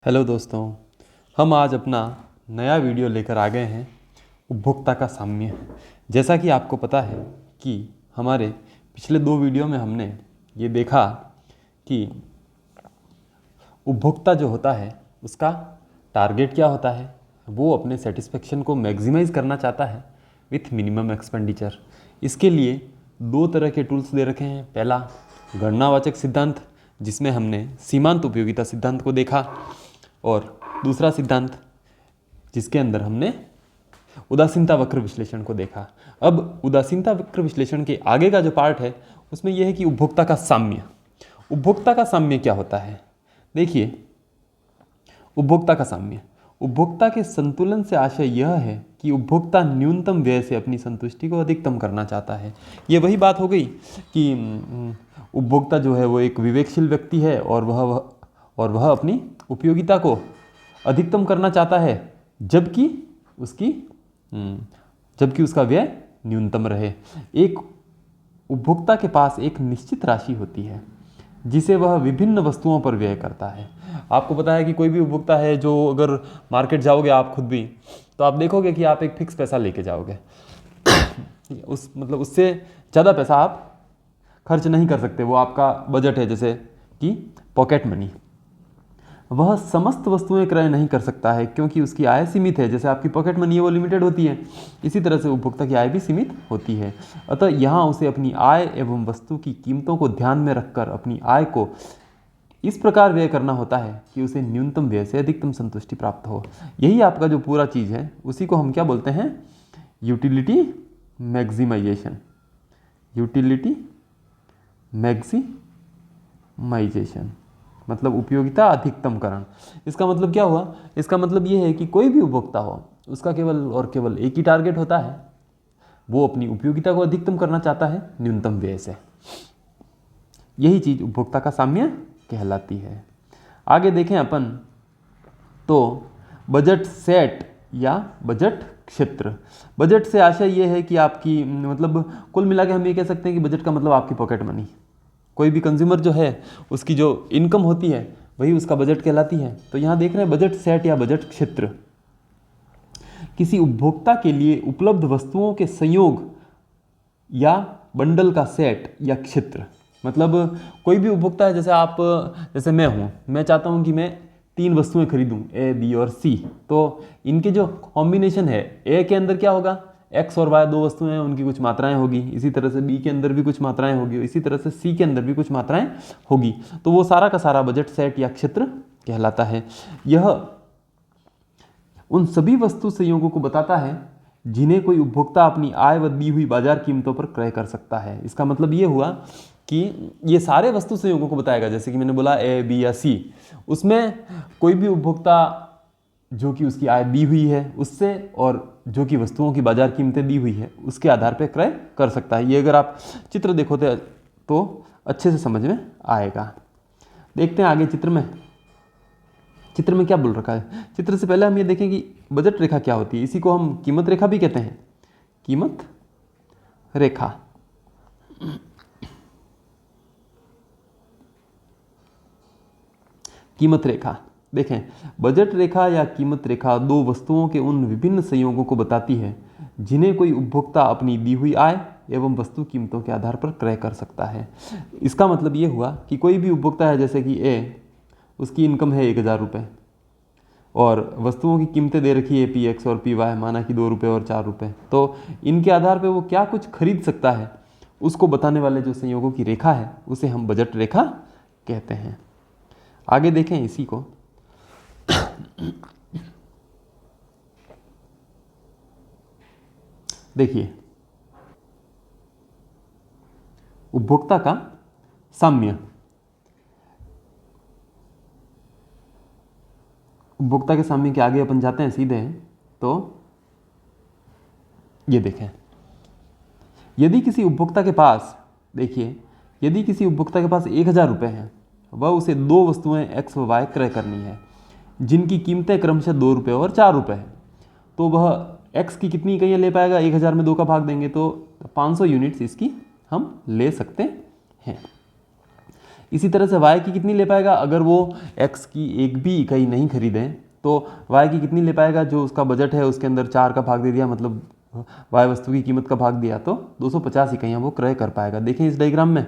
Hello दोस्तों, हम आज अपना नया वीडियो लेकर आ गए हैं उपभोक्ता का साम्य। जैसा कि आपको पता है कि हमारे पिछले 2 वीडियो में हमने ये देखा कि उपभोक्ता जो होता है उसका टारगेट क्या होता है। वो अपने सेटिस्फेक्शन को मैक्सिमाइज़ करना चाहता है विथ मिनिमम एक्सपेंडिचर। इसके लिए 2 तरह के टूल्स दे रखे हैं। पहला गणनावाचक सिद्धांत, जिसमें हमने सीमांत उपयोगिता सिद्धांत को देखा, और दूसरा सिद्धांत जिसके अंदर हमने उदासीनता वक्र विश्लेषण को देखा। अब उदासीनता वक्र विश्लेषण के आगे का जो पार्ट है उसमें यह है कि उपभोक्ता का साम्य। उपभोक्ता का साम्य क्या होता है? देखिए, उपभोक्ता का साम्य, उपभोक्ता के संतुलन से आशय यह है कि उपभोक्ता न्यूनतम व्यय से अपनी संतुष्टि को अधिकतम करना चाहता है। ये वही बात हो गई कि उपभोक्ता जो है वो एक विवेकशील व्यक्ति है और वह अपनी उपयोगिता को अधिकतम करना चाहता है, जबकि उसका व्यय न्यूनतम रहे। एक उपभोक्ता के पास एक निश्चित राशि होती है जिसे वह विभिन्न वस्तुओं पर व्यय करता है। आपको पता है कि कोई भी उपभोक्ता है जो, अगर मार्केट जाओगे आप खुद भी, तो आप देखोगे कि आप एक फिक्स पैसा लेके जाओगे। उससे ज़्यादा पैसा आप खर्च नहीं कर सकते। वो आपका बजट है, जैसे कि पॉकेट मनी। वह समस्त वस्तुएं क्रय नहीं कर सकता है क्योंकि उसकी आय सीमित है। जैसे आपकी पॉकेट मनी है वो लिमिटेड होती है, इसी तरह से उपभोक्ता की आय भी सीमित होती है। अतः यहाँ उसे अपनी आय एवं वस्तु की कीमतों को ध्यान में रखकर अपनी आय को इस प्रकार व्यय करना होता है कि उसे न्यूनतम व्यय से अधिकतम संतुष्टि प्राप्त हो। यही आपका जो पूरा चीज़ है उसी को हम क्या बोलते हैं? Utility maximisation. यूटिलिटी मैक्सिमाइजेशन मतलब उपयोगिता अधिकतमकरण। इसका मतलब क्या हुआ? इसका मतलब ये है कि कोई भी उपभोक्ता हो, उसका केवल और केवल एक ही टारगेट होता है, वो अपनी उपयोगिता को अधिकतम करना चाहता है न्यूनतम व्यय से। यही चीज उपभोक्ता का साम्य कहलाती है। आगे देखें अपन तो बजट सेट या बजट क्षेत्र। बजट से आशय ये है कि आपकी कुल मिला के हम ये कह सकते हैं कि बजट का मतलब आपकी पॉकेट मनी। कोई भी कंज्यूमर जो है उसकी जो इनकम होती है वही उसका बजट कहलाती है। तो यहाँ देख रहे हैं बजट सेट या बजट क्षेत्र, किसी उपभोक्ता के लिए उपलब्ध वस्तुओं के संयोग या बंडल का सेट या क्षेत्र। मतलब कोई भी उपभोक्ता है, जैसे मैं हूँ, मैं चाहता हूँ कि मैं 3 वस्तुएं खरीदूँ, ए, बी और सी। तो इनके जो कॉम्बिनेशन है, ए के अंदर क्या होगा? एक्स और वाई 2 वस्तुएं हैं, उनकी कुछ मात्राएं होगी। इसी तरह से बी के अंदर भी कुछ मात्राएं होगी, इसी तरह से सी के अंदर भी कुछ मात्राएं होगी। तो वो सारा का सारा बजट सेट या क्षेत्र कहलाता है। यह उन सभी वस्तु संयोगों को बताता है जिन्हें कोई उपभोक्ता अपनी आय व दी हुई बाजार कीमतों पर क्रय कर सकता है। इसका मतलब ये हुआ कि ये सारे वस्तु संयोगों को बताएगा। जैसे कि मैंने बोला ए, बी या सी, उसमें कोई भी उपभोक्ता जो कि उसकी आय दी हुई है उससे और जो कि वस्तुओं की बाजार कीमतें दी हुई है उसके आधार पर क्रय कर सकता है। ये अगर आप चित्र देखोगे तो अच्छे से समझ में आएगा। देखते हैं आगे चित्र में क्या बोल रखा है। चित्र से पहले हम ये देखें कि बजट रेखा क्या होती है। इसी को हम कीमत रेखा भी कहते हैं, कीमत रेखा। कीमत रेखा देखें, बजट रेखा या कीमत रेखा 2 वस्तुओं के उन विभिन्न संयोगों को बताती है जिन्हें कोई उपभोक्ता अपनी दी हुई आय एवं वस्तु कीमतों के आधार पर क्रय कर सकता है। इसका मतलब ये हुआ कि कोई भी उपभोक्ता है, जैसे कि ए, उसकी इनकम है 1000 रुपये और वस्तुओं की कीमतें दे रखी है पी एक्स और पी वाई, माना कि 2 रुपये और 4 रुपये। तो इनके आधार पर वो क्या कुछ खरीद सकता है उसको बताने वाले जो संयोगों की रेखा है उसे हम बजट रेखा कहते हैं। आगे देखें इसी को। देखिए, उपभोक्ता का साम्य। उपभोक्ता के साम्य के आगे अपन जाते हैं सीधे, तो ये देखें, यदि किसी उपभोक्ता के पास 1000 रुपये हैं, वह उसे 2 वस्तुएं एक्स व वाई क्रय करनी है जिनकी कीमतें क्रमशः 2 रुपये और 4 रुपये है। तो वह एक्स की कितनी इकाइयाँ ले पाएगा? 1000 में 2 का भाग देंगे तो 500 यूनिट्स इसकी हम ले सकते हैं। इसी तरह से y की कितनी ले पाएगा, अगर वो x की एक भी इकाई नहीं खरीदें तो y की कितनी ले पाएगा, जो उसका बजट है उसके अंदर 4 का भाग दे दिया, मतलब y वस्तु की कीमत का भाग दिया, तो 250 इकाइयाँ वो क्रय कर पाएगा। देखें इस डायग्राम में,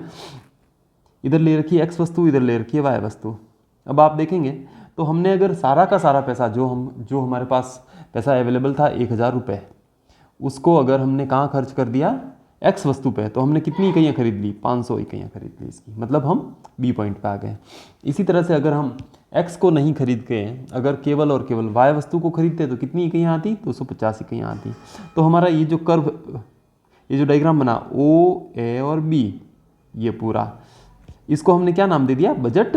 इधर ले रखी है x वस्तु, इधर ले रखी है y वस्तु। अब आप देखेंगे तो हमने अगर सारा का सारा पैसा जो हमारे पास पैसा अवेलेबल था 1000 रुपये, उसको अगर हमने कहाँ खर्च कर दिया, x वस्तु पे, तो हमने कितनी इकाइयाँ खरीद ली, 500 इकाइयाँ खरीद ली इसकी, मतलब हम B पॉइंट पे आ गए। इसी तरह से अगर हम x को नहीं खरीद के अगर केवल और केवल y वस्तु को खरीदते तो कितनी इकाइयाँ आती, 250 इकाइयाँ आती। तो हमारा ये जो कर्व, ये जो डायग्राम बना O, A और B, ये पूरा, इसको हमने क्या नाम दे दिया, बजट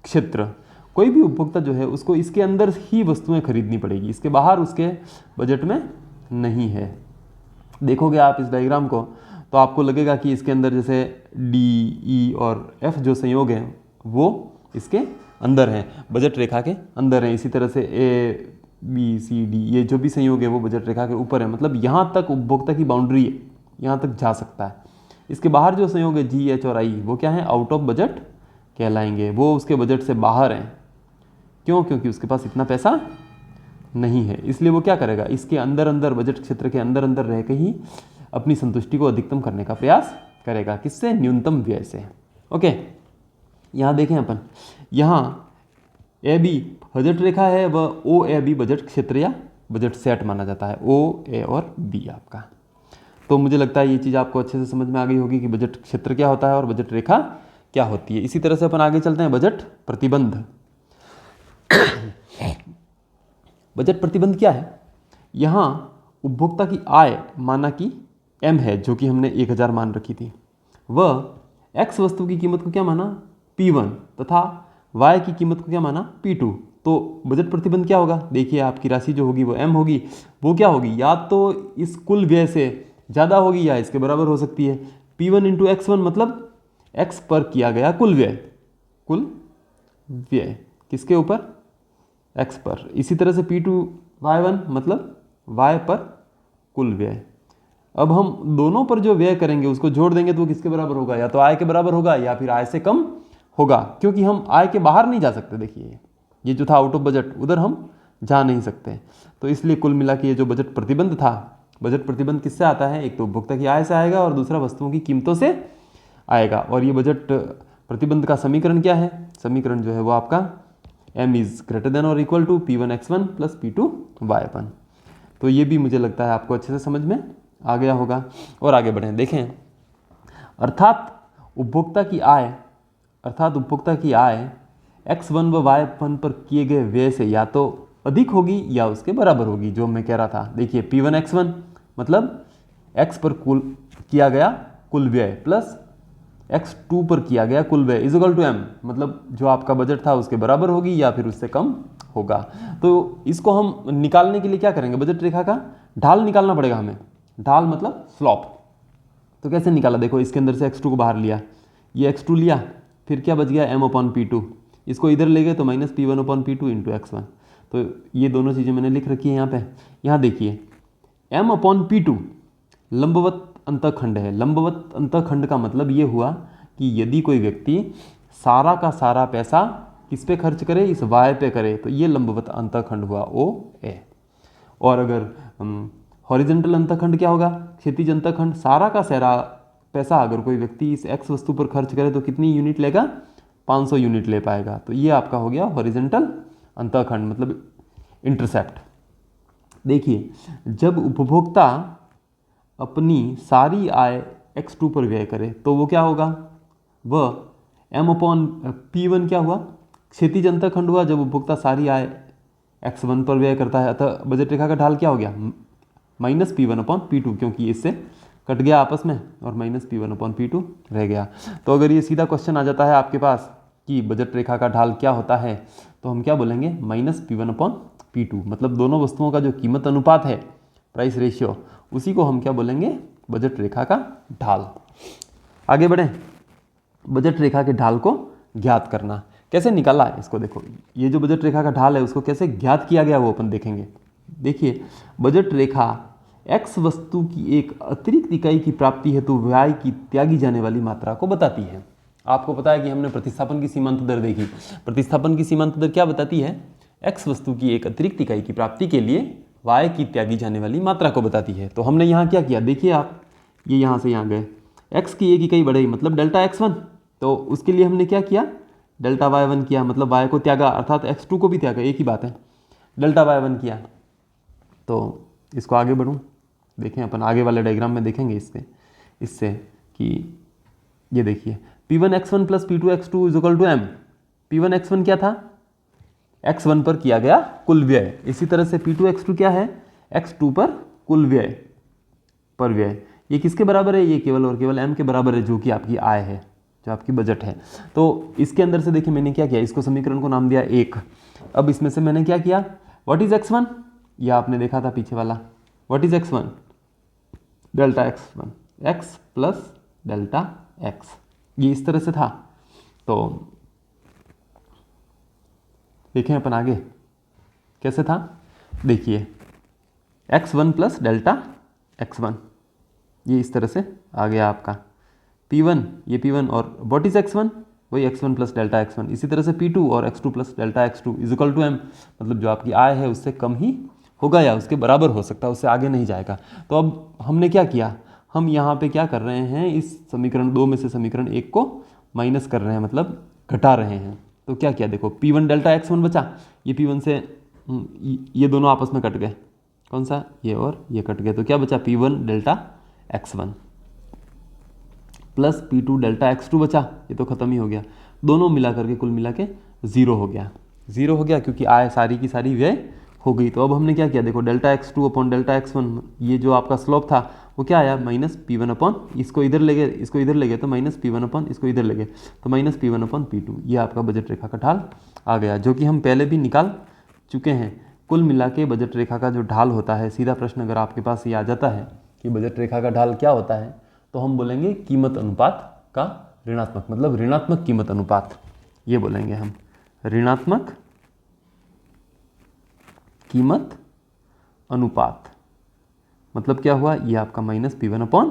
क्षेत्र। कोई भी उपभोक्ता जो है उसको इसके अंदर ही वस्तुएं खरीदनी पड़ेगी, इसके बाहर उसके बजट में नहीं है। देखोगे आप इस डायग्राम को तो आपको लगेगा कि इसके अंदर जैसे D, E और F जो संयोग हैं वो इसके अंदर हैं, बजट रेखा के अंदर हैं। इसी तरह से A, B, C, D ये जो भी संयोग है वो बजट रेखा के ऊपर है, मतलब यहाँ तक उपभोक्ता की बाउंड्री है, यहाँ तक जा सकता है। इसके बाहर जो संयोग है G, H और I वो क्या है, आउट ऑफ बजट कहलाएंगे, वो उसके बजट से बाहर हैं। क्यों? क्योंकि उसके पास इतना पैसा नहीं है, इसलिए वो क्या करेगा, इसके अंदर अंदर, बजट क्षेत्र के अंदर अंदर रह के ही अपनी संतुष्टि को अधिकतम करने का प्रयास करेगा। किससे? न्यूनतम व्यय से। ओके, यहाँ देखें अपन, यहाँ ए बी बजट रेखा है, वह ओ ए बी बजट क्षेत्र या बजट सेट माना जाता है, ओ ए और बी आपका। तो मुझे लगता है ये चीज़ आपको अच्छे से समझ में आ गई होगी कि बजट क्षेत्र क्या होता है और बजट रेखा क्या होती है। इसी तरह से अपन आगे चलते हैं, बजट प्रतिबंध। बजट प्रतिबंध क्या है? यहाँ उपभोक्ता की आय माना कि m है, जो कि हमने 1000 मान रखी थी, वह x वस्तु की कीमत को क्या माना, P1, तथा y की कीमत को क्या माना, P2। तो बजट प्रतिबंध क्या होगा? देखिए आपकी राशि जो होगी वो m होगी, वो क्या होगी, या तो इस कुल व्यय से ज़्यादा होगी या इसके बराबर हो सकती है। P1 इंटू x1 मतलब x पर किया गया कुल व्यय, कुल व्यय किसके ऊपर, x पर। इसी तरह से P2 y1 मतलब y पर कुल व्यय। अब हम दोनों पर जो व्यय करेंगे उसको जोड़ देंगे तो किसके बराबर होगा, या तो आय के बराबर होगा या फिर आय से कम होगा, क्योंकि हम आय के बाहर नहीं जा सकते। देखिए ये जो था आउट ऑफ बजट, उधर हम जा नहीं सकते, तो इसलिए कुल मिला के ये जो बजट प्रतिबंध था, बजट प्रतिबंध किससे आता है, एक तो उपभोक्ता की आय से आएगा और दूसरा वस्तुओं की कीमतों से आएगा। और ये बजट प्रतिबंध का समीकरण क्या है, समीकरण जो है वो आपका m इज ग्रेटर देन और equal to P1 x1 plus P2 y1। तो ये भी मुझे लगता है आपको अच्छे से समझ में आ गया होगा। और आगे बढ़ें, देखें, अर्थात उपभोक्ता की आय x1 व y1 पर किए गए व्यय से या तो अधिक होगी या उसके बराबर होगी, जो मैं कह रहा था। देखिए P1 x1 मतलब x पर कुल किया गया कुल व्यय प्लस x2 पर किया गया कुल व्यय इज इक्वल टू m, मतलब जो आपका बजट था उसके बराबर होगी या फिर उससे कम होगा। तो इसको हम निकालने के लिए क्या करेंगे, बजट रेखा का ढाल निकालना पड़ेगा हमें। ढाल मतलब स्लॉप। तो कैसे निकाला, देखो इसके अंदर से x2 को बाहर लिया, ये x2 लिया, फिर क्या बच गया m/P2, इसको इधर ले गए तो माइनस P1/P2 इंटू x1। तो ये दोनों चीज़ें मैंने लिख रखी है यहाँ पे। यहाँ देखिए m/P2 लंबवत अंतःखंड है। लंबवत अंतःखंड का मतलब ये हुआ कि यदि कोई व्यक्ति सारा का सारा पैसा किस पे खर्च करे, इस y पे करे, तो ये लंबवत अंतःखंड हुआ OA। और अगर हॉरिजॉन्टल अंतःखंड क्या होगा, क्षैतिज अंतःखंड, सारा का सारा पैसा अगर कोई व्यक्ति इस x वस्तु पर खर्च करे तो कितनी यूनिट लेगा, 500 यूनिट ले पाएगा। तो ये आपका हो गया हॉरिजॉन्टल अंतःखंड मतलब इंटरसेप्ट। देखिए जब उपभोक्ता अपनी सारी आय x2 पर व्यय करे तो वो क्या होगा, वह m/P1 क्या हुआ, क्षैतिज अंतःखंड हुआ। जब उपभोक्ता सारी आय x1 पर व्यय करता है, अतः बजट रेखा का ढाल क्या हो गया, माइनस P1/P2, क्योंकि इससे कट गया आपस में और माइनस P1/P2 रह गया। तो अगर ये सीधा क्वेश्चन आ जाता है आपके पास कि बजट रेखा का ढाल क्या होता है, तो हम क्या बोलेंगे, माइनस P1/P2, मतलब दोनों वस्तुओं का जो कीमत अनुपात है, प्राइस रेशियो, उसी को हम क्या बोलेंगे, बजट रेखा का ढाल। आगे बढ़ें, बजट रेखा के ढाल को ज्ञात करना कैसे निकाला है इसको देखो। ये जो बजट रेखा का ढाल है उसको कैसे ज्ञात किया गया वो अपन देखेंगे। देखिए बजट रेखा x वस्तु की एक अतिरिक्त इकाई की प्राप्ति हेतु व्यय की त्यागी जाने वाली मात्रा को बताती है। आपको पता है कि हमने प्रतिस्थापन की सीमांत दर देखी। प्रतिस्थापन की सीमांत दर क्या बताती है? x वस्तु की एक अतिरिक्त इकाई की प्राप्ति के लिए y की त्यागी जाने वाली मात्रा को बताती है। तो हमने यहाँ क्या किया, देखिए आप, ये यहाँ से यहाँ गए, x की एक इकाई बढ़ाई मतलब डेल्टा x1, तो उसके लिए हमने क्या किया, डेल्टा y1 किया, मतलब y को त्यागा अर्थात x2 को भी त्यागा, एक ही बात है, डेल्टा y1 किया। तो इसको आगे बढ़ूँ, देखें अपन आगे वाले डायग्राम में देखेंगे इससे कि ये देखिए P1 x1 plus P2 x2 is equal to m। P1 x1 क्या था, x1 पर किया गया कुल व्यय। इसी तरह से P2 x2 क्या है, x2 पर कुल व्यय पर व्यय। ये किसके बराबर है, ये केवल और केवल m के बराबर है, जो कि आपकी आय है, जो आपकी बजट है। तो इसके अंदर से देखिए मैंने क्या किया, इसको समीकरण को नाम दिया 1। अब इसमें से मैंने क्या किया, व्हाट इज x1, ये आपने देखा था पीछे वाला, what is x1, delta x1, x plus delta x, ये इस तरह से था। तो देखें अपन आगे कैसे था, देखिए x1 प्लस डेल्टा x1, ये इस तरह से आ गया आपका P1, ये P1 और व्हाट इज x1, वही x1 प्लस डेल्टा x1। इसी तरह से P2 और x2 plus delta x2 is equal to m, मतलब जो आपकी आय है उससे कम ही होगा या उसके बराबर हो सकता है, उससे आगे नहीं जाएगा। तो अब हमने क्या किया, हम यहाँ पे क्या कर रहे हैं, इस समीकरण 2 में से समीकरण 1 को माइनस कर रहे हैं, मतलब घटा रहे हैं। तो क्या किया, देखो P1 डेल्टा x1 बचा, ये P1 से ये दोनों आपस में कट गए, कौन सा, ये और ये कट गए, तो क्या बचा P1 delta x1 plus P2 delta x2 बचा, ये तो खत्म ही हो गया, दोनों मिला करके कुल मिला के 0 हो गया, 0 हो गया क्योंकि आय सारी की सारी व्यय हो गई। तो अब हमने क्या किया, देखो delta x2 upon delta x1, ये जो आपका स्लोप था वो क्या आया, माइनस P1 अपॉन, इसको इधर ले गए, इसको इधर ले गए तो माइनस P1 अपॉन, इसको इधर ले गए तो माइनस P1 अपॉन P2, ये आपका बजट रेखा का ढाल आ गया, जो कि हम पहले भी निकाल चुके हैं। कुल मिला के बजट रेखा का जो ढाल होता है, सीधा प्रश्न अगर आपके पास ये आ जाता है कि बजट रेखा का ढाल क्या होता है, तो हम बोलेंगे कीमत अनुपात का ऋणात्मक, मतलब ऋणात्मक कीमत अनुपात, ये बोलेंगे हम, ऋणात्मक कीमत अनुपात। मतलब क्या हुआ, ये आपका माइनस P1 अपॉन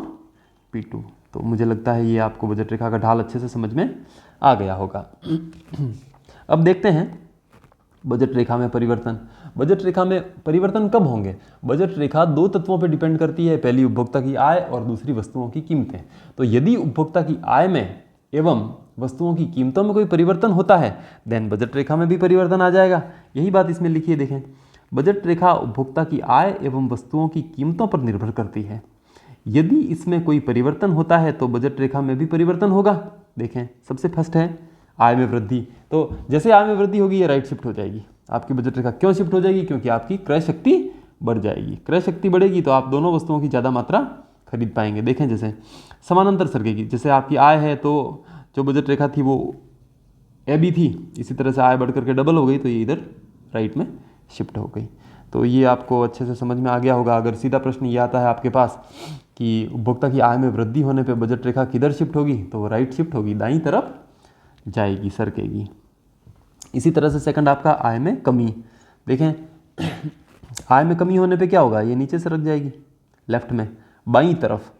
P2। तो मुझे लगता है ये आपको बजट रेखा का ढाल अच्छे से समझ में आ गया होगा। अब देखते हैं बजट रेखा में परिवर्तन। बजट रेखा में परिवर्तन कब होंगे, बजट रेखा 2 तत्वों पर डिपेंड करती है, पहली उपभोक्ता की आय और दूसरी वस्तुओं की कीमतें। तो यदि उपभोक्ता की आय में एवं वस्तुओं की कीमतों में कोई परिवर्तन होता है, देन बजट रेखा में भी परिवर्तन आ जाएगा। यही बात इसमें लिखी है, देखें, बजट रेखा उपभोक्ता की आय एवं वस्तुओं की कीमतों पर निर्भर करती है। यदि इसमें कोई परिवर्तन होता है तो बजट रेखा में भी परिवर्तन होगा। देखें, सबसे फर्स्ट है आय में वृद्धि। तो जैसे आय में वृद्धि होगी ये राइट शिफ्ट हो जाएगी आपकी बजट रेखा। क्यों शिफ्ट हो जाएगी, क्योंकि आपकी क्रय शक्ति बढ़ जाएगी। क्रय शक्ति बढ़ेगी तो आप दोनों वस्तुओं की ज़्यादा मात्रा खरीद पाएंगे। देखें, जैसे समानांतर सरकेगी, जैसे आपकी आय है तो जो बजट रेखा थी वो AB थी, इसी तरह से आय बढ़ करके डबल हो गई तो ये इधर राइट में शिफ्ट हो गई। तो ये आपको अच्छे से समझ में आ गया होगा। अगर सीधा प्रश्न ये आता है आपके पास कि उपभोक्ता की आय में वृद्धि होने पे बजट रेखा किधर शिफ्ट होगी, तो वो राइट शिफ्ट होगी, दाईं तरफ जाएगी, सरकेगी। इसी तरह से सेकंड आपका आय में कमी। देखें, आय में कमी होने पे क्या होगा, ये नीचे सरक जाएगी लेफ्ट में, बाईं तरफ।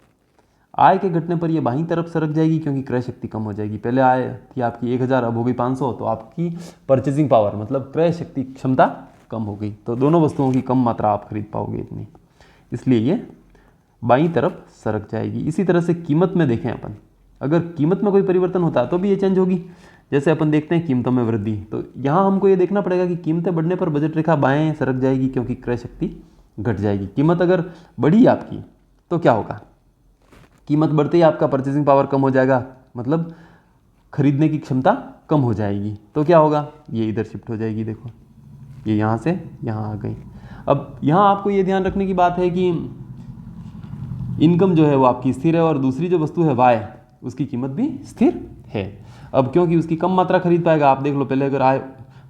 आय के घटने पर ये बाईं तरफ सरक जाएगी क्योंकि क्रय शक्ति कम हो जाएगी। पहले आय थी आपकी 1000, अब हो गई 500, तो आपकी परचेजिंग पावर मतलब क्रय शक्ति क्षमता कम हो गई, तो दोनों वस्तुओं की कम मात्रा आप खरीद पाओगे इतनी, इसलिए ये बाईं तरफ सरक जाएगी। इसी तरह से कीमत में देखें अपन, अगर कीमत में कोई परिवर्तन होता है तो भी ये चेंज होगी। जैसे अपन देखते हैं कीमतों में वृद्धि, तो यहाँ हमको ये देखना पड़ेगा कि कीमतें बढ़ने पर बजट रेखा बाएं सरक जाएगी क्योंकि क्रय शक्ति घट जाएगी। कीमत अगर बढ़ी आपकी तो क्या होगा, कीमत बढ़ते ही आपका परचेजिंग पावर कम हो जाएगा, मतलब खरीदने की क्षमता कम हो जाएगी, तो क्या होगा, ये इधर शिफ्ट हो जाएगी। देखो, ये यहाँ से यहाँ आ गई। अब यहाँ आपको ये ध्यान रखने की बात है कि इनकम जो है वो आपकी स्थिर है और दूसरी जो वस्तु है वाई, उसकी कीमत भी स्थिर है। अब क्योंकि उसकी कम मात्रा खरीद पाएगा, आप देख लो, पहले अगर आय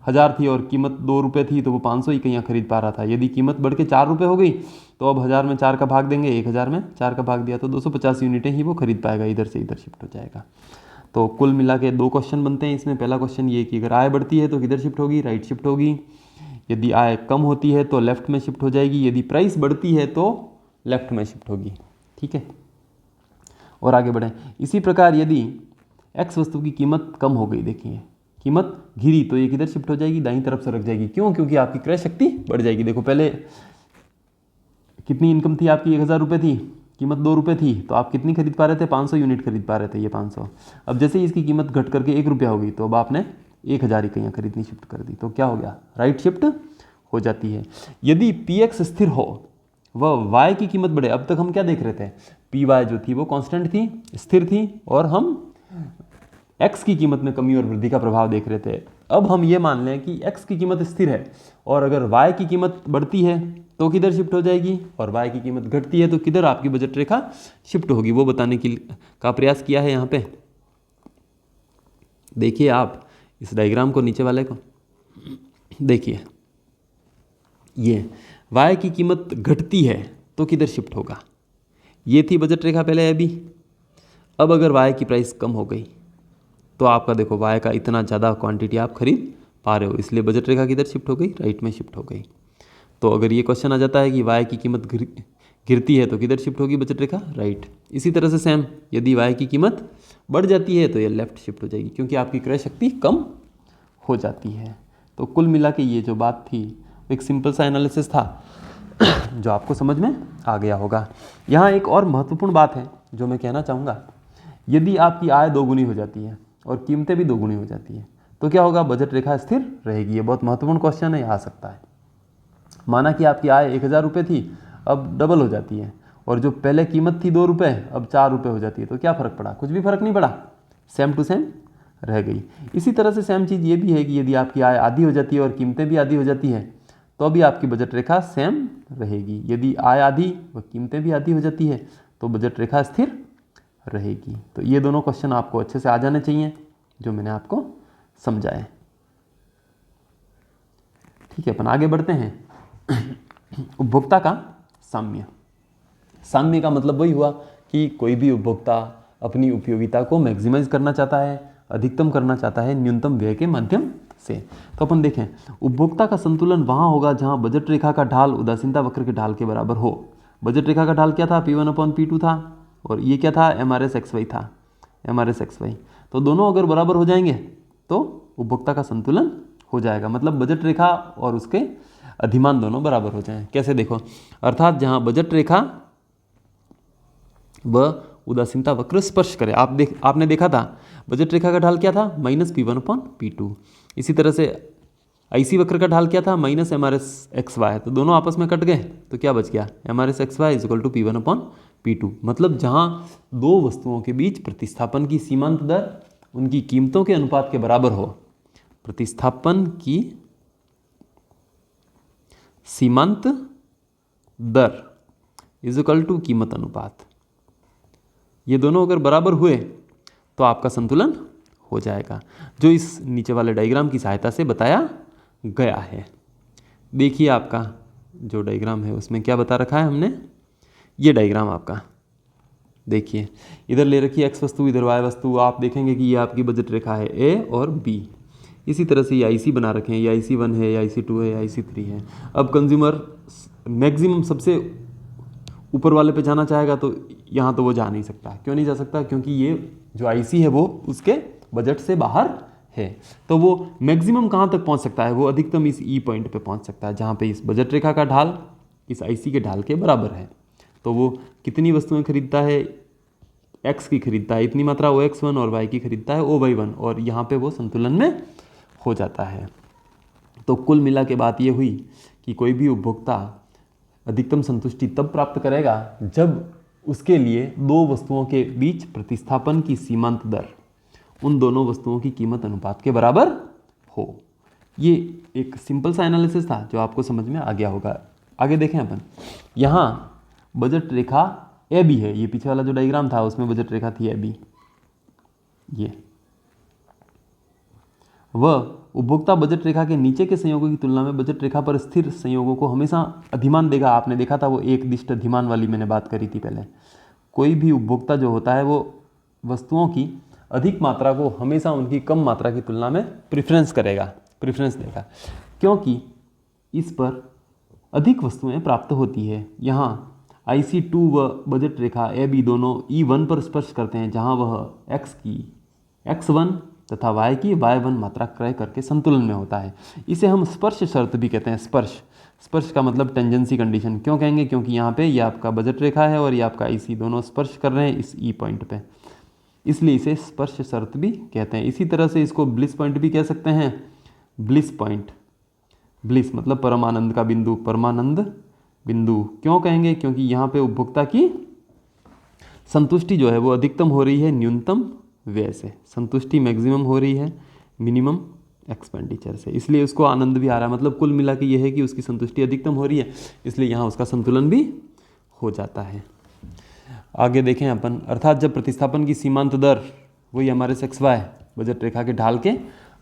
1000 थी और कीमत 2 रुपये थी तो वो 500 ही कहीं खरीद पा रहा था। यदि कीमत बढ़ के 4 रुपये हो गई तो अब 1000 में 4 का भाग देंगे, 1000 में 4 का भाग दिया तो 250 यूनिटें ही वो खरीद पाएगा, इधर से इधर शिफ्ट हो जाएगा। तो कुल मिला के 2 क्वेश्चन बनते हैं इसमें। पहला क्वेश्चन ये कि अगर आय बढ़ती है तो किधर शिफ्ट होगी, राइट शिफ्ट होगी। यदि आय कम होती है तो लेफ्ट में शिफ्ट हो जाएगी। यदि प्राइस बढ़ती है तो लेफ्ट में शिफ्ट होगी। ठीक है, और आगे बढ़ें। इसी प्रकार यदि एक्स वस्तु की कीमत कम हो गई, देखिए कीमत घिरी तो ये किधर शिफ्ट हो जाएगी, दाईं तरफ से रख जाएगी। क्यों? क्योंकि आपकी क्रय शक्ति बढ़ जाएगी। देखो पहले कितनी इनकम थी आपकी, 1000 रुपये थी, कीमत 2 रुपये थी, तो आप कितनी खरीद पा रहे थे, 500 यूनिट खरीद पा रहे थे, ये 500। अब जैसे ही इसकी कीमत घट करके 1 रुपया हो गई तो अब आपने 1000 इकाइयाँ खरीदनी शिफ्ट कर दी, तो क्या हो गया, राइट शिफ्ट हो जाती है। यदि पी एक्स स्थिर हो वह वाई की कीमत बढ़े, अब तक हम क्या देख रहे थे, पी वाई जो थी वो कांस्टेंट थी, स्थिर थी, और हम एक्स की कीमत में कमी और वृद्धि का प्रभाव देख रहे थे। अब हम ये मान लें कि एक्स की कीमत स्थिर है और अगर वाई की कीमत बढ़ती है तो किधर शिफ्ट हो जाएगी, और वाई की कीमत घटती है तो किधर आपकी बजट रेखा शिफ्ट होगी, वो बताने का प्रयास किया है यहाँ पे। देखिए आप इस डायग्राम को, नीचे वाले को देखिए, ये वाई की कीमत घटती है तो किधर शिफ्ट होगा, ये थी बजट रेखा पहले अभी। अब अगर वाई की प्राइस कम हो गई तो आपका देखो वाई का इतना ज़्यादा क्वांटिटी आप खरीद पा रहे हो, इसलिए बजट रेखा किधर शिफ्ट हो गई, राइट में शिफ्ट हो गई। तो अगर ये क्वेश्चन आ जाता है कि वाई की कीमत गिरती है तो किधर शिफ्ट होगी बजट रेखा, राइट। इसी तरह से सेम, यदि वाई की कीमत बढ़ जाती है तो ये लेफ्ट शिफ्ट हो जाएगी, क्योंकि आपकी क्रय शक्ति कम हो जाती है। तो कुल मिला के ये जो बात थी एक सिंपल सा एनालिसिस था जो आपको समझ में आ गया होगा। यहाँ एक और महत्वपूर्ण बात है जो मैं कहना चाहूँगा, यदि आपकी आय दोगुनी हो जाती है और कीमतें भी दोगुनी हो जाती है तो क्या होगा, बजट रेखा स्थिर रहेगी। ये बहुत महत्वपूर्ण क्वेश्चन है, आ सकता है। माना कि आपकी आय 1000 रुपये थी, अब डबल हो जाती है, और जो पहले कीमत थी 2 रुपये अब 4 रुपये हो जाती है, तो क्या फ़र्क पड़ा, कुछ भी फर्क नहीं पड़ा, सेम टू सेम रह गई। इसी तरह से सेम चीज़ ये भी है कि यदि आपकी आय आधी हो जाती है और कीमतें भी आधी हो जाती है तो अभी आपकी बजट रेखा सेम रहेगी। यदि आय आधी व कीमतें भी आधी हो जाती है तो बजट रेखा स्थिर रहेगी। तो ये दोनों क्वेश्चन आपको अच्छे से आ जाने चाहिए जो मैंने आपको समझाए। ठीक है, अपन आगे बढ़ते हैं। उपभोक्ता का साम्य। साम्य का मतलब वही हुआ कि कोई भी उपभोक्ता अपनी उपयोगिता को मैक्सिमाइज करना चाहता है, अधिकतम करना चाहता है न्यूनतम व्यय के माध्यम से। तो अपन देखें, उपभोक्ता का संतुलन वहाँ होगा जहाँ बजट रेखा का ढाल उदासीनता वक्र के ढाल के बराबर हो। बजट रेखा का ढाल क्या था, P1/P2 था, और ये क्या था, MRS/XY था, MRS/XY। तो दोनों अगर बराबर हो जाएंगे तो उपभोक्ता का संतुलन हो जाएगा, मतलब बजट रेखा और उसके अधिमान दोनों बराबर हो जाएं। कैसे देखो, अर्थात जहां बजट रेखा व उदासीनता वक्र स्पर्श करे। आपने देखा था बजट रेखा का ढाल क्या था, -P1/P2। इसी तरह से IC वक्र का ढाल क्या था, -MRS/XY। तो दोनों आपस में कट गए तो क्या बच गया, MRS/XY = P1/P2। मतलब जहां दो वस्तुओं के बीच प्रतिस्थापन की सीमांत दर उनकी कीमतों के अनुपात के बराबर हो, प्रतिस्थापन की सीमांत दर = कीमत अनुपात, ये दोनों अगर बराबर हुए तो आपका संतुलन हो जाएगा, जो इस नीचे वाले डायग्राम की सहायता से बताया गया है। देखिए आपका जो डायग्राम है उसमें क्या बता रखा है हमने, ये डायग्राम आपका देखिए, इधर ले रखी है एक्स वस्तु, इधर वाई वस्तु। आप देखेंगे कि ये आपकी बजट रेखा है ए और बी। इसी तरह से ये IC बना रखे हैं, ये IC1 है, ये IC2 है, ये IC3 है। अब कंज्यूमर मैक्सिमम सबसे ऊपर वाले पे जाना चाहेगा तो यहाँ तो वो जा नहीं सकता। क्यों नहीं जा सकता, क्योंकि ये जो IC है वो उसके बजट से बाहर है। तो वो मैक्सिमम कहाँ तक पहुँच सकता है, वो अधिकतम इस E पॉइंट पे पहुँच सकता है, जहाँ पे इस बजट रेखा का ढाल इस IC के ढाल के बराबर है। तो वो कितनी वस्तुएं खरीदता है, X की खरीदता है इतनी मात्रा OX1, और Y की खरीदता है OY1, और यहाँ पे वो संतुलन में हो जाता है। तो कुल मिला के बात ये हुई कि कोई भी उपभोक्ता अधिकतम संतुष्टि तब प्राप्त करेगा जब उसके लिए दो वस्तुओं के बीच प्रतिस्थापन की सीमांत दर उन दोनों वस्तुओं की कीमत अनुपात के बराबर हो। ये एक सिंपल सा एनालिसिस था जो आपको समझ में आ गया होगा। आगे देखें अपन, यहाँ बजट रेखा AB है, ये पीछे वाला जो डायग्राम था उसमें बजट रेखा थी AB। ये वह उपभोक्ता बजट रेखा के नीचे के संयोगों की तुलना में बजट रेखा पर स्थिर संयोगों को हमेशा अधिमान देगा। आपने देखा था वो एक दिष्ट अधिमान वाली मैंने बात करी थी पहले। कोई भी उपभोक्ता जो होता है वो वस्तुओं की अधिक मात्रा को हमेशा उनकी कम मात्रा की तुलना में प्रेफरेंस देगा, क्योंकि इस पर अधिक वस्तुएं प्राप्त होती है। यहाँ IC2 व बजट रेखा AB दोनों E1 पर स्पर्श करते हैं, जहाँ वह X की x1 तथा y की y1 मात्रा क्रय करके संतुलन में होता है। इसे हम स्पर्श शर्त भी कहते हैं। स्पर्श का मतलब टेंजेंसी कंडीशन। क्यों कहेंगे? क्योंकि यहाँ पे ये आपका बजट रेखा है और ये आपका IC, दोनों स्पर्श कर रहे हैं इस E पॉइंट पे, इसलिए इसे स्पर्श शर्त भी कहते हैं। इसी तरह से इसको ब्लिस पॉइंट भी कह सकते हैं। ब्लिस पॉइंट, ब्लिस मतलब परमानंद का बिंदु, परमानंद बिंदु। क्यों कहेंगे? क्योंकि यहाँ पे उपभोक्ता की संतुष्टि जो है वो अधिकतम हो रही है न्यूनतम व्यय से, संतुष्टि मैक्सिमम हो रही है मिनिमम एक्सपेंडिचर से, इसलिए उसको आनंद भी आ रहा है। मतलब कुल मिला के ये है कि उसकी संतुष्टि अधिकतम हो रही है, इसलिए यहाँ उसका संतुलन भी हो जाता है। आगे देखें अपन, अर्थात जब प्रतिस्थापन की सीमांत दर वही हमारे XY बजट रेखा के ढाल के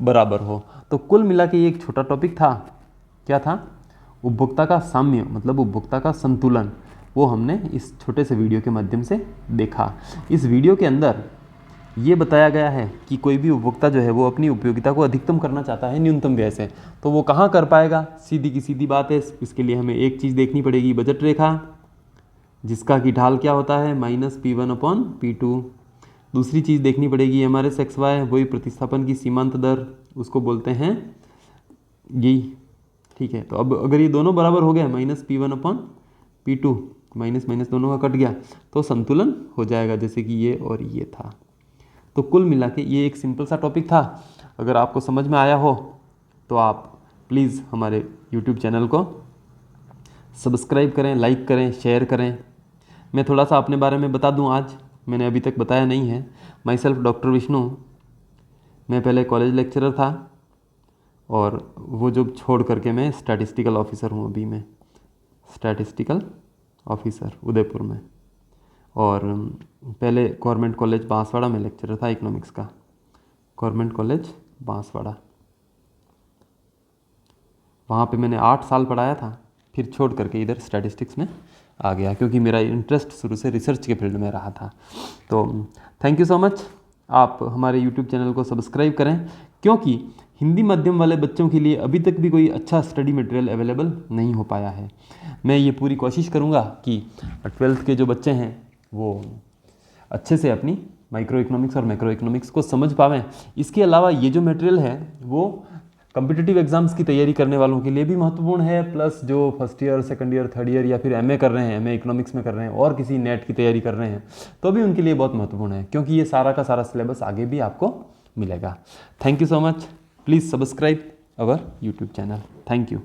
बराबर हो। तो कुल मिला के ये एक छोटा टॉपिक था। क्या था? उपभोक्ता का साम्य, मतलब उपभोक्ता का संतुलन, वो हमने इस छोटे से वीडियो के माध्यम से देखा। इस वीडियो के अंदर ये बताया गया है कि कोई भी उपभोक्ता जो है वो अपनी उपयोगिता को अधिकतम करना चाहता है न्यूनतम व्यय से, तो वो कहाँ कर पाएगा? सीधी की सीधी बात है, इसके लिए हमें एक चीज़ देखनी पड़ेगी, बजट रेखा, जिसका कि ढाल क्या होता है -P1/P2। दूसरी चीज़ देखनी पड़ेगी हमारे XY, वही प्रतिस्थापन की सीमांत दर, उसको बोलते हैं यही, ठीक है। तो अब अगर ये दोनों बराबर हो गया -P1/P2, माइनस माइनस दोनों का कट गया, तो संतुलन हो जाएगा, जैसे कि ये और ये था। तो कुल मिला के ये एक सिंपल सा टॉपिक था। अगर आपको समझ में आया हो तो आप प्लीज़ हमारे YouTube चैनल को सब्सक्राइब करें, लाइक करें, शेयर करें। मैं थोड़ा सा अपने बारे में बता दूं, आज मैंने अभी तक बताया नहीं है। माई सेल्फ डॉक्टर विष्णु, मैं पहले कॉलेज लेक्चरर था और वो जॉब छोड़ करके मैं स्टैटिस्टिकल ऑफिसर हूँ। अभी मैं स्टैटिस्टिकल ऑफिसर उदयपुर में, और पहले गवर्नमेंट कॉलेज बांसवाड़ा में लेक्चरर था इकोनॉमिक्स का, गवर्नमेंट कॉलेज बांसवाड़ा। वहाँ पे मैंने 8 साल पढ़ाया था, फिर छोड़ करके इधर स्टैटिस्टिक्स में आ गया, क्योंकि मेरा इंटरेस्ट शुरू से रिसर्च के फील्ड में रहा था। तो थैंक यू सो मच। आप हमारे YouTube चैनल को सब्सक्राइब करें, क्योंकि हिंदी माध्यम वाले बच्चों के लिए अभी तक भी कोई अच्छा स्टडी मटेरियल अवेलेबल नहीं हो पाया है। मैं ये पूरी कोशिश करूँगा कि 12th के जो बच्चे हैं वो अच्छे से अपनी माइक्रो इकोनॉमिक्स और मैक्रो इकोनॉमिक्स को समझ पावें। इसके अलावा ये जो मटेरियल है वो कॉम्पिटिटिव एग्जाम्स की तैयारी करने वालों के लिए भी महत्वपूर्ण है, प्लस जो first year, second year, third year या फिर MA कर रहे हैं, MA इकोनॉमिक्स में कर रहे हैं और किसी नेट की तैयारी कर रहे हैं, तो भी उनके लिए बहुत महत्वपूर्ण है, क्योंकि ये सारा का सारा सिलेबस आगे भी आपको मिलेगा। Thank you so much. Please subscribe our YouTube channel. Thank you.